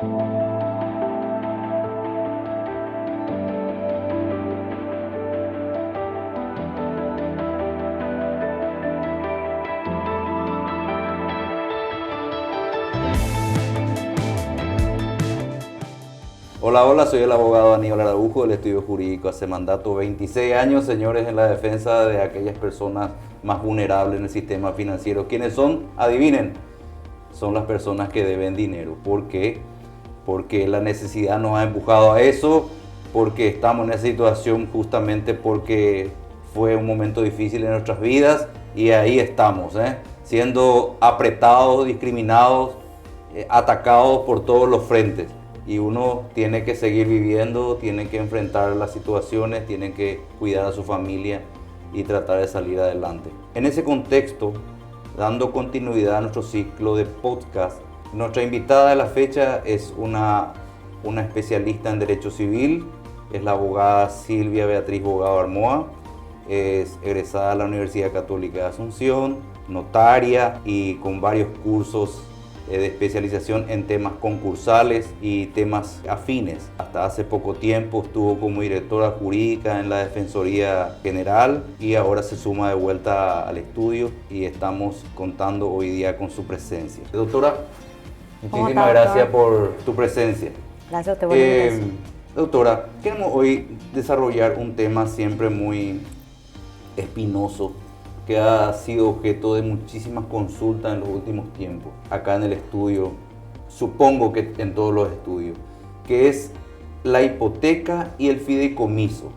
Hola, hola, soy el abogado Aníbal Araujo del Estudio Jurídico. Hace mandato 26 años, señores, en la defensa de aquellas personas más vulnerables en el sistema financiero. ¿Quiénes son? Adivinen, son las personas que deben dinero. ¿Por qué? Porque la necesidad nos ha empujado a eso, porque estamos en esa situación justamente porque fue un momento difícil en nuestras vidas y ahí estamos, siendo apretados, discriminados, atacados por todos los frentes. Y uno tiene que seguir viviendo, tiene que enfrentar las situaciones, tiene que cuidar a su familia y tratar de salir adelante. En ese contexto, dando continuidad a nuestro ciclo de podcast, nuestra invitada de la fecha es una especialista en Derecho Civil, es la abogada Silvia Beatriz Bogado Armoa, es egresada de la Universidad Católica de Asunción, notaria y con varios cursos de especialización en temas concursales y temas afines. Hasta hace poco tiempo estuvo como directora jurídica en la Defensoría General y ahora se suma de vuelta al estudio y estamos contando hoy día con su presencia. Doctora, muchísimas gracias por tu presencia. Gracias a usted por la invitación. Doctora, queremos hoy desarrollar un tema siempre muy espinoso, que ha sido objeto de muchísimas consultas en los últimos tiempos, acá en el estudio, supongo que en todos los estudios, que es la hipoteca y el fideicomiso.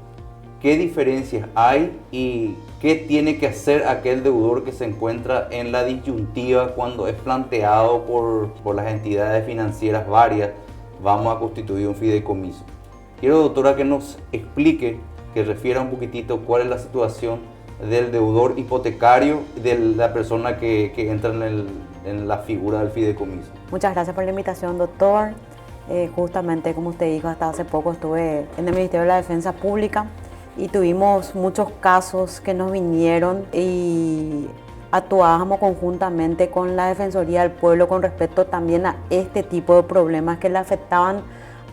¿Qué diferencias hay y qué tiene que hacer aquel deudor que se encuentra en la disyuntiva cuando es planteado por las entidades financieras varias, vamos a constituir un fideicomiso? Quiero, doctora, que nos explique, que refiera un poquitito cuál es la situación del deudor hipotecario, de la persona que entra en la figura del fideicomiso. Muchas gracias por la invitación, doctor. Justamente, como usted dijo, hasta hace poco estuve en el Ministerio de la Defensa Pública y tuvimos muchos casos que nos vinieron y actuábamos conjuntamente con la Defensoría del Pueblo con respecto también a este tipo de problemas que le afectaban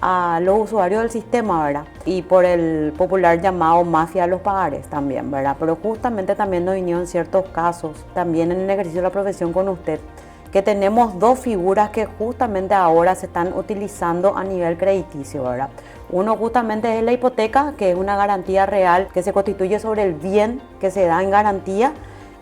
a los usuarios del sistema, ¿verdad? Y por el popular llamado mafia de los pagares también, ¿verdad? Pero justamente también nos vinieron ciertos casos, también en el ejercicio de la profesión con usted, que tenemos dos figuras que justamente ahora se están utilizando a nivel crediticio, ¿verdad? Uno justamente es la hipoteca, que es una garantía real que se constituye sobre el bien que se da en garantía,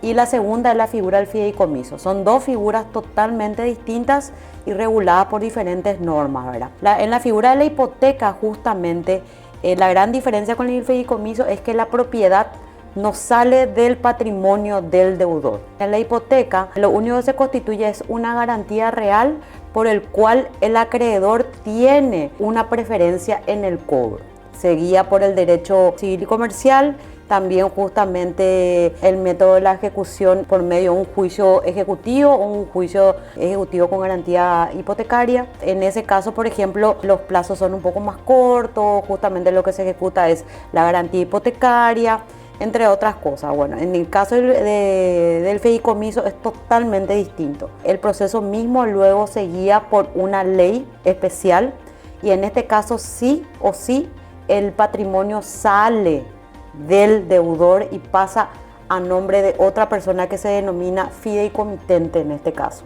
y la segunda es la figura del fideicomiso. Son dos figuras totalmente distintas y reguladas por diferentes normas, ¿verdad? En la figura de la hipoteca, justamente, la gran diferencia con el fideicomiso es que la propiedad no sale del patrimonio del deudor. En la hipoteca, lo único que se constituye es una garantía real por el cual el acreedor tiene una preferencia en el cobro. Se guía por el derecho civil y comercial. También justamente el método de la ejecución por medio de un juicio ejecutivo o un juicio ejecutivo con garantía hipotecaria. En ese caso, por ejemplo, los plazos son un poco más cortos, justamente lo que se ejecuta es la garantía hipotecaria, entre otras cosas. Bueno, en el caso del fideicomiso es totalmente distinto. El proceso mismo luego se guía por una ley especial y en este caso sí o sí el patrimonio sale del deudor y pasa a nombre de otra persona que se denomina fideicomitente en este caso.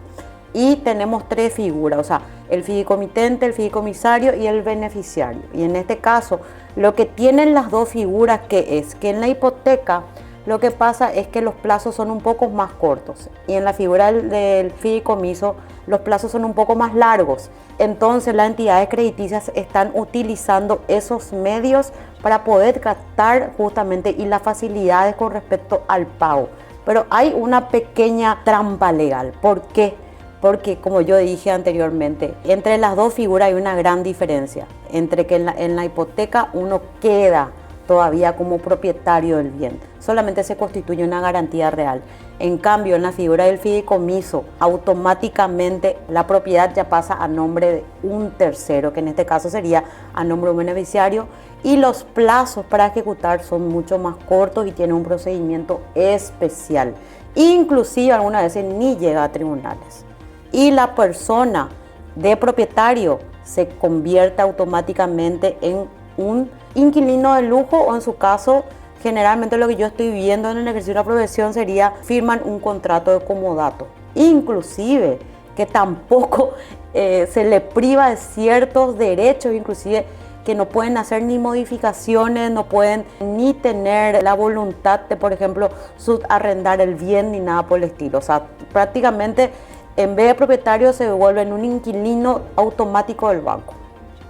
Y tenemos tres figuras, o sea, el fideicomitente, el fideicomisario y el beneficiario. Y en este caso, lo que tienen las dos figuras que es que en la hipoteca lo que pasa es que los plazos son un poco más cortos y en la figura del fideicomiso los plazos son un poco más largos. Entonces las entidades crediticias están utilizando esos medios para poder captar justamente y las facilidades con respecto al pago. Pero hay una pequeña trampa legal. ¿Por qué? Porque, como yo dije anteriormente, entre las dos figuras hay una gran diferencia. Entre que en la hipoteca uno queda todavía como propietario del bien. Solamente se constituye una garantía real. En cambio, en la figura del fideicomiso, automáticamente la propiedad ya pasa a nombre de un tercero, que en este caso sería a nombre de un beneficiario, y los plazos para ejecutar son mucho más cortos y tienen un procedimiento especial. Inclusive algunas veces ni llega a tribunales. Y la persona de propietario se convierte automáticamente en un inquilino de lujo, o en su caso, generalmente lo que yo estoy viendo en el ejercicio de la profesión sería firman un contrato de comodato. Inclusive que tampoco se le priva de ciertos derechos, inclusive que no pueden hacer ni modificaciones, no pueden ni tener la voluntad de, por ejemplo, subarrendar el bien ni nada por el estilo. O sea, prácticamente en vez de propietario se vuelven un inquilino automático del banco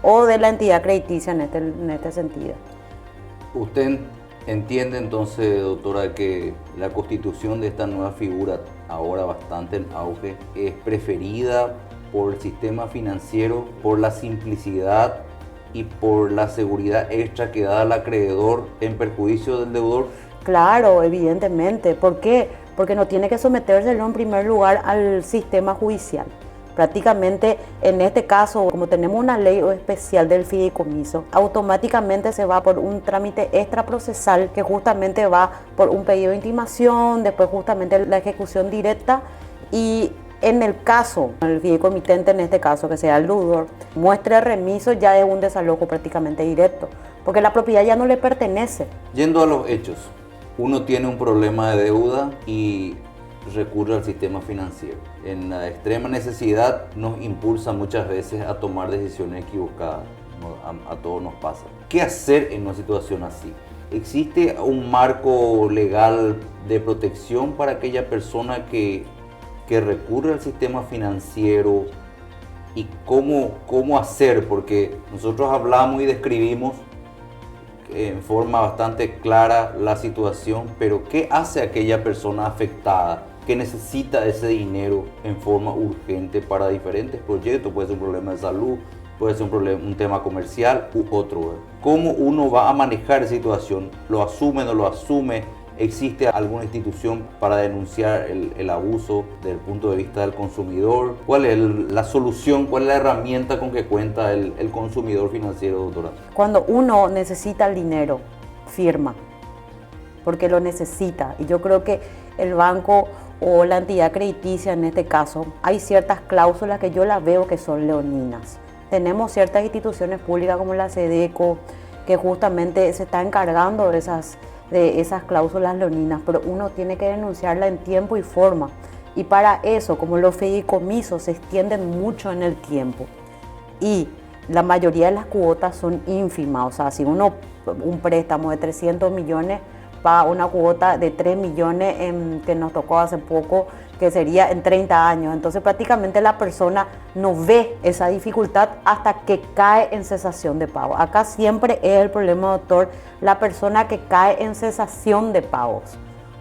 o de la entidad crediticia en este sentido. ¿Usted entiende entonces, doctora, que la constitución de esta nueva figura, ahora bastante en auge, es preferida por el sistema financiero, por la simplicidad y por la seguridad extra que da al acreedor en perjuicio del deudor? Claro, evidentemente. ¿Por qué? Porque no tiene que sometérselo en primer lugar al sistema judicial. Prácticamente en este caso, como tenemos una ley especial del fideicomiso, automáticamente se va por un trámite extraprocesal que justamente va por un pedido de intimación, después justamente la ejecución directa, y en el caso, el fideicomitente en este caso, que sea el deudor, muestre remiso, ya es un desalojo prácticamente directo, porque la propiedad ya no le pertenece. Yendo a los hechos, uno tiene un problema de deuda y recurre al sistema financiero. En la extrema necesidad nos impulsa muchas veces a tomar decisiones equivocadas. A todos nos pasa. ¿Qué hacer en una situación así? ¿Existe un marco legal de protección para aquella persona que recurre al sistema financiero? ¿Y cómo hacer? Porque nosotros hablamos y describimos en forma bastante clara la situación, pero ¿qué hace aquella persona afectada que necesita ese dinero en forma urgente para diferentes proyectos? Puede ser un problema de salud, puede ser un tema comercial u otro, ¿verdad? ¿Cómo uno va a manejar esa situación? ¿Lo asume, no lo asume? ¿Existe alguna institución para denunciar el abuso desde el punto de vista del consumidor? ¿Cuál es la solución? ¿Cuál es la herramienta con que cuenta el consumidor financiero, doctora? Cuando uno necesita el dinero, firma, porque lo necesita. Y yo creo que el banco o la entidad crediticia en este caso, hay ciertas cláusulas que yo las veo que son leoninas. Tenemos ciertas instituciones públicas como la SEDECO que justamente se está encargando de esas cláusulas leoninas, pero uno tiene que denunciarla en tiempo y forma. Y para eso, como los fideicomisos se extienden mucho en el tiempo y la mayoría de las cuotas son ínfimas, o sea, si un préstamo de 300 millones paga una cuota de 3 millones que nos tocó hace poco, que sería en 30 años. Entonces prácticamente la persona no ve esa dificultad hasta que cae en cesación de pago. Acá siempre es el problema, doctor, la persona que cae en cesación de pagos.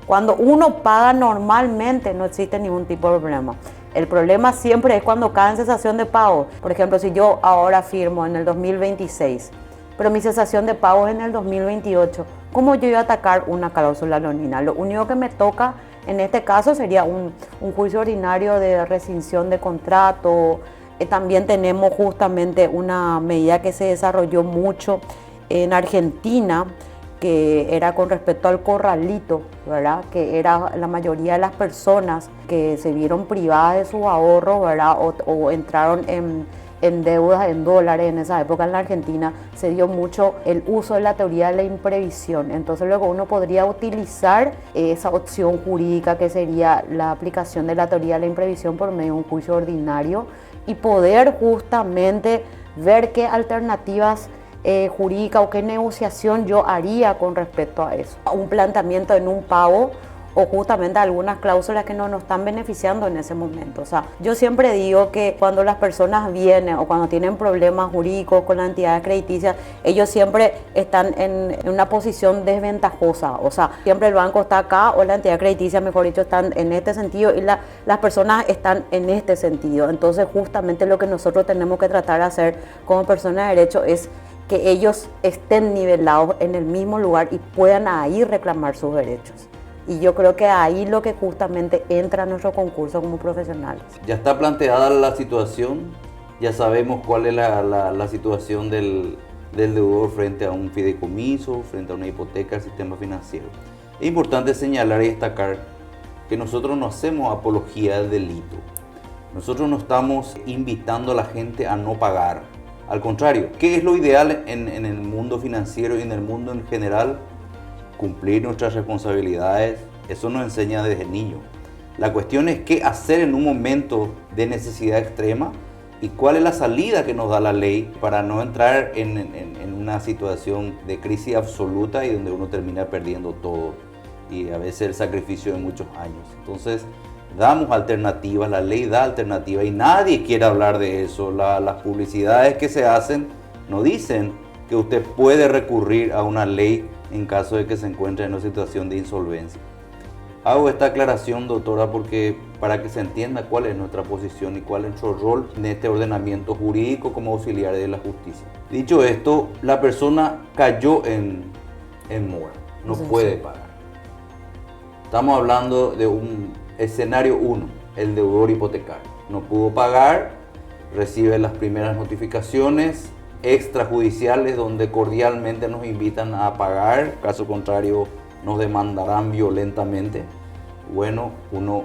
Cuando uno paga normalmente no existe ningún tipo de problema. El problema siempre es cuando cae en cesación de pagos. Por ejemplo, si yo ahora firmo en el 2026, pero mi cesación de pagos es en el 2028, ¿cómo yo iba a atacar una cláusula leonina? Lo único que me toca en este caso sería un juicio ordinario de rescisión de contrato. También tenemos justamente una medida que se desarrolló mucho en Argentina, que era con respecto al corralito, ¿verdad? Que era la mayoría de las personas que se vieron privadas de su ahorro, ¿verdad? O entraron en deudas en dólares. En esa época en la Argentina se dio mucho el uso de la teoría de la imprevisión. Entonces luego uno podría utilizar esa opción jurídica que sería la aplicación de la teoría de la imprevisión por medio de un juicio ordinario y poder justamente ver qué alternativas jurídica o qué negociación yo haría con respecto a eso. Un planteamiento en un pago o justamente algunas cláusulas que no nos están beneficiando en ese momento. O sea, yo siempre digo que cuando las personas vienen o cuando tienen problemas jurídicos con la entidad crediticia, ellos siempre están en una posición desventajosa. O sea, siempre el banco está acá o la entidad crediticia, mejor dicho, están en este sentido y las personas están en este sentido. Entonces, justamente lo que nosotros tenemos que tratar de hacer como personas de derecho es que ellos estén nivelados en el mismo lugar y puedan ahí reclamar sus derechos. Y yo creo que ahí lo que justamente entra en nuestro concurso como profesionales. Ya está planteada la situación, ya sabemos cuál es la situación del deudor frente a un fideicomiso, frente a una hipoteca, al sistema financiero. Es importante señalar y destacar que nosotros no hacemos apología del delito. Nosotros no estamos invitando a la gente a no pagar. Al contrario, ¿qué es lo ideal en el mundo financiero y en el mundo en general? Cumplir nuestras responsabilidades. Eso nos enseña desde niño. La cuestión es qué hacer en un momento de necesidad extrema y cuál es la salida que nos da la ley para no entrar en una situación de crisis absoluta y donde uno termina perdiendo todo y a veces el sacrificio de muchos años. Entonces, damos alternativas, la ley da alternativas y nadie quiere hablar de eso. Las publicidades que se hacen nos dicen que usted puede recurrir a una ley en caso de que se encuentre en una situación de insolvencia. Hago esta aclaración, doctora, porque para que se entienda cuál es nuestra posición y cuál es nuestro rol en este ordenamiento jurídico como auxiliares de la justicia. Dicho esto, la persona cayó en mora, no puede pagar. Estamos hablando de un escenario 1, el deudor hipotecario. No pudo pagar, recibe las primeras notificaciones extrajudiciales donde cordialmente nos invitan a pagar, caso contrario nos demandarán violentamente. Bueno, uno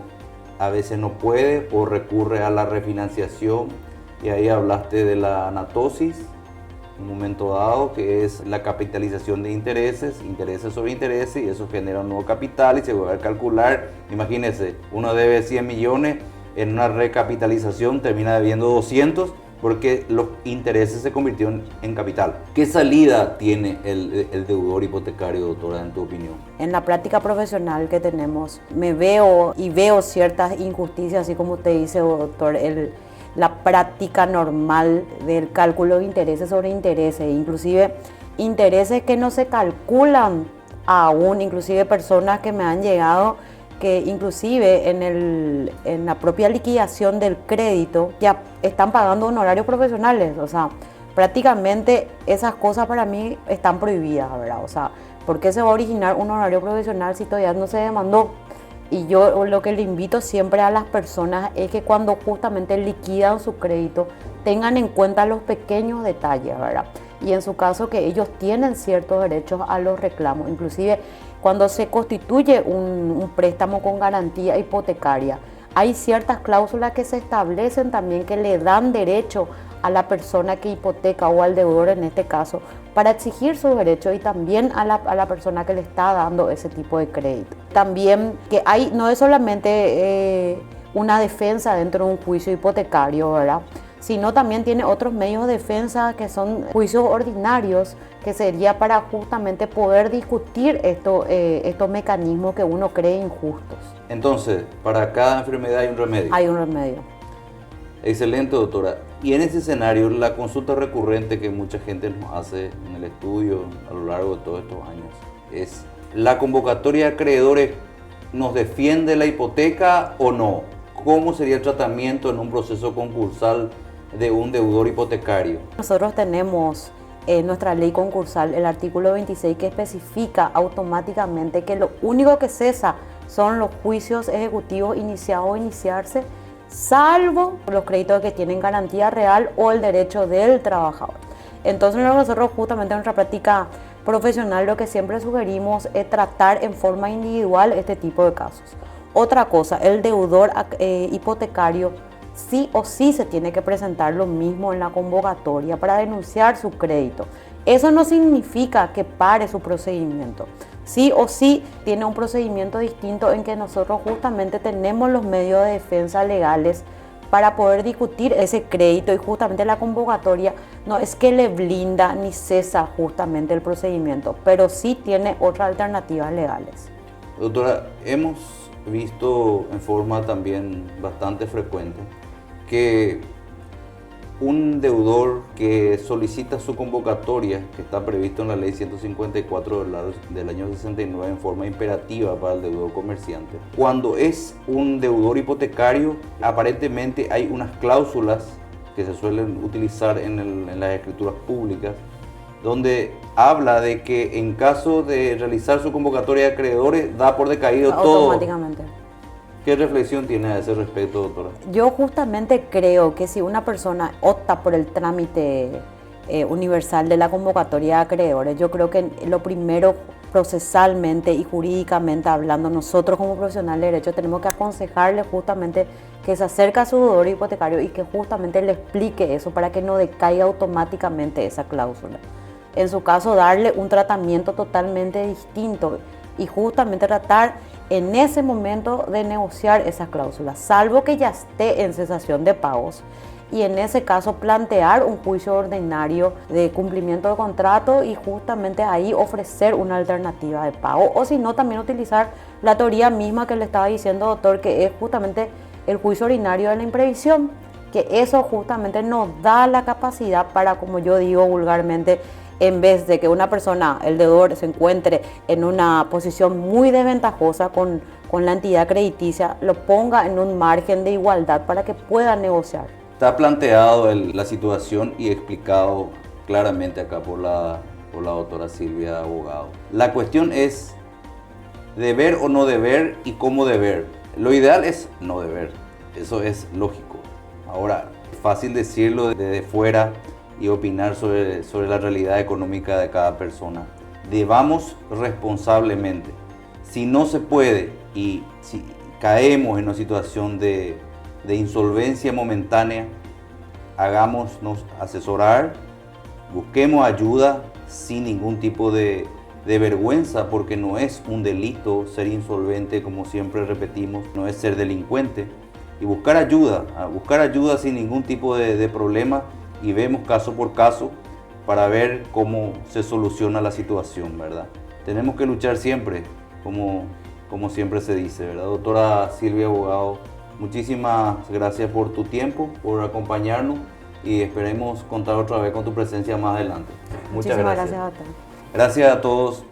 a veces no puede o recurre a la refinanciación y ahí hablaste de la anatosis, un momento dado, que es la capitalización de intereses sobre intereses, y eso genera un nuevo capital y se va a calcular. Imagínense, uno debe 100 millones, en una recapitalización termina debiendo 200 porque los intereses se convirtieron en capital. ¿Qué salida tiene el deudor hipotecario, doctora, en tu opinión? En la práctica profesional que tenemos, me veo y veo ciertas injusticias, así como usted dice, doctor, la práctica normal del cálculo de intereses sobre intereses, inclusive intereses que no se calculan aún, inclusive personas que me han llegado que inclusive en la propia liquidación del crédito ya están pagando honorarios profesionales. O sea, prácticamente esas cosas para mí están prohibidas, ¿verdad? O sea, ¿por qué se va a originar un honorario profesional si todavía no se demandó? Y yo lo que le invito siempre a las personas es que cuando justamente liquidan su crédito tengan en cuenta los pequeños detalles, ¿verdad? Y en su caso que ellos tienen ciertos derechos a los reclamos, inclusive cuando se constituye un préstamo con garantía hipotecaria, hay ciertas cláusulas que se establecen también que le dan derecho a la persona que hipoteca o al deudor en este caso para exigir sus derechos y también a la persona que le está dando ese tipo de crédito. También que hay, no es solamente una defensa dentro de un juicio hipotecario, ¿verdad?, sino también tiene otros medios de defensa que son juicios ordinarios, que sería para justamente poder discutir estos mecanismos que uno cree injustos. Entonces, para cada enfermedad hay un remedio. Hay un remedio. Excelente, doctora. Y en ese escenario, la consulta recurrente que mucha gente nos hace en el estudio a lo largo de todos estos años es: ¿la convocatoria de acreedores nos defiende la hipoteca o no? ¿Cómo sería el tratamiento en un proceso concursal de un deudor hipotecario? Nosotros tenemos en nuestra ley concursal el artículo 26 que especifica automáticamente que lo único que cesa son los juicios ejecutivos iniciados o iniciarse, salvo los créditos que tienen garantía real o el derecho del trabajador. Entonces nosotros justamente en nuestra práctica profesional lo que siempre sugerimos es tratar en forma individual este tipo de casos. Otra cosa, el deudor hipotecario sí o sí se tiene que presentar lo mismo en la convocatoria para denunciar su crédito. Eso no significa que pare su procedimiento. Sí o sí tiene un procedimiento distinto en que nosotros justamente tenemos los medios de defensa legales para poder discutir ese crédito, y justamente la convocatoria no es que le blinda ni cesa justamente el procedimiento, pero sí tiene otras alternativas legales. Doctora, hemos visto en forma también bastante frecuente que un deudor que solicita su convocatoria, que está previsto en la ley 154 del año 69 en forma imperativa para el deudor comerciante, cuando es un deudor hipotecario, aparentemente hay unas cláusulas que se suelen utilizar en las escrituras públicas, donde habla de que en caso de realizar su convocatoria de acreedores da por decaído todo. Automáticamente. ¿Qué reflexión tiene a ese respecto, doctora? Yo justamente creo que si una persona opta por el trámite universal de la convocatoria de acreedores, yo creo que lo primero procesalmente y jurídicamente hablando, nosotros como profesionales de derecho tenemos que aconsejarle justamente que se acerque a su deudor hipotecario y que justamente le explique eso para que no decaiga automáticamente esa cláusula. En su caso, darle un tratamiento totalmente distinto y justamente tratar en ese momento de negociar esas cláusulas, salvo que ya esté en cesación de pagos. Y en ese caso plantear un juicio ordinario de cumplimiento de contrato y justamente ahí ofrecer una alternativa de pago. O si no, también utilizar la teoría misma que le estaba diciendo, doctor, que es justamente el juicio ordinario de la imprevisión, que eso justamente nos da la capacidad para, como yo digo vulgarmente, en vez de que una persona, el deudor, se encuentre en una posición muy desventajosa con la entidad crediticia, lo ponga en un margen de igualdad para que pueda negociar. Está planteado la situación y explicado claramente acá por la doctora Silvia, abogado. La cuestión es deber o no deber y cómo deber. Lo ideal es no deber, eso es lógico. Ahora, es fácil decirlo desde fuera y opinar sobre la realidad económica de cada persona. Debamos responsablemente. Si no se puede y si caemos en una situación de insolvencia momentánea, hagámonos asesorar, busquemos ayuda sin ningún tipo de vergüenza, porque no es un delito ser insolvente, como siempre repetimos, no es ser delincuente. Y buscar ayuda sin ningún tipo de problema, y vemos caso por caso para ver cómo se soluciona la situación, ¿verdad? Tenemos que luchar siempre, como siempre se dice, ¿verdad? Doctora Silvia, abogado, muchísimas gracias por tu tiempo, por acompañarnos, y esperemos contar otra vez con tu presencia más adelante. Muchas gracias. Muchísimas gracias, doctor. Gracias a todos.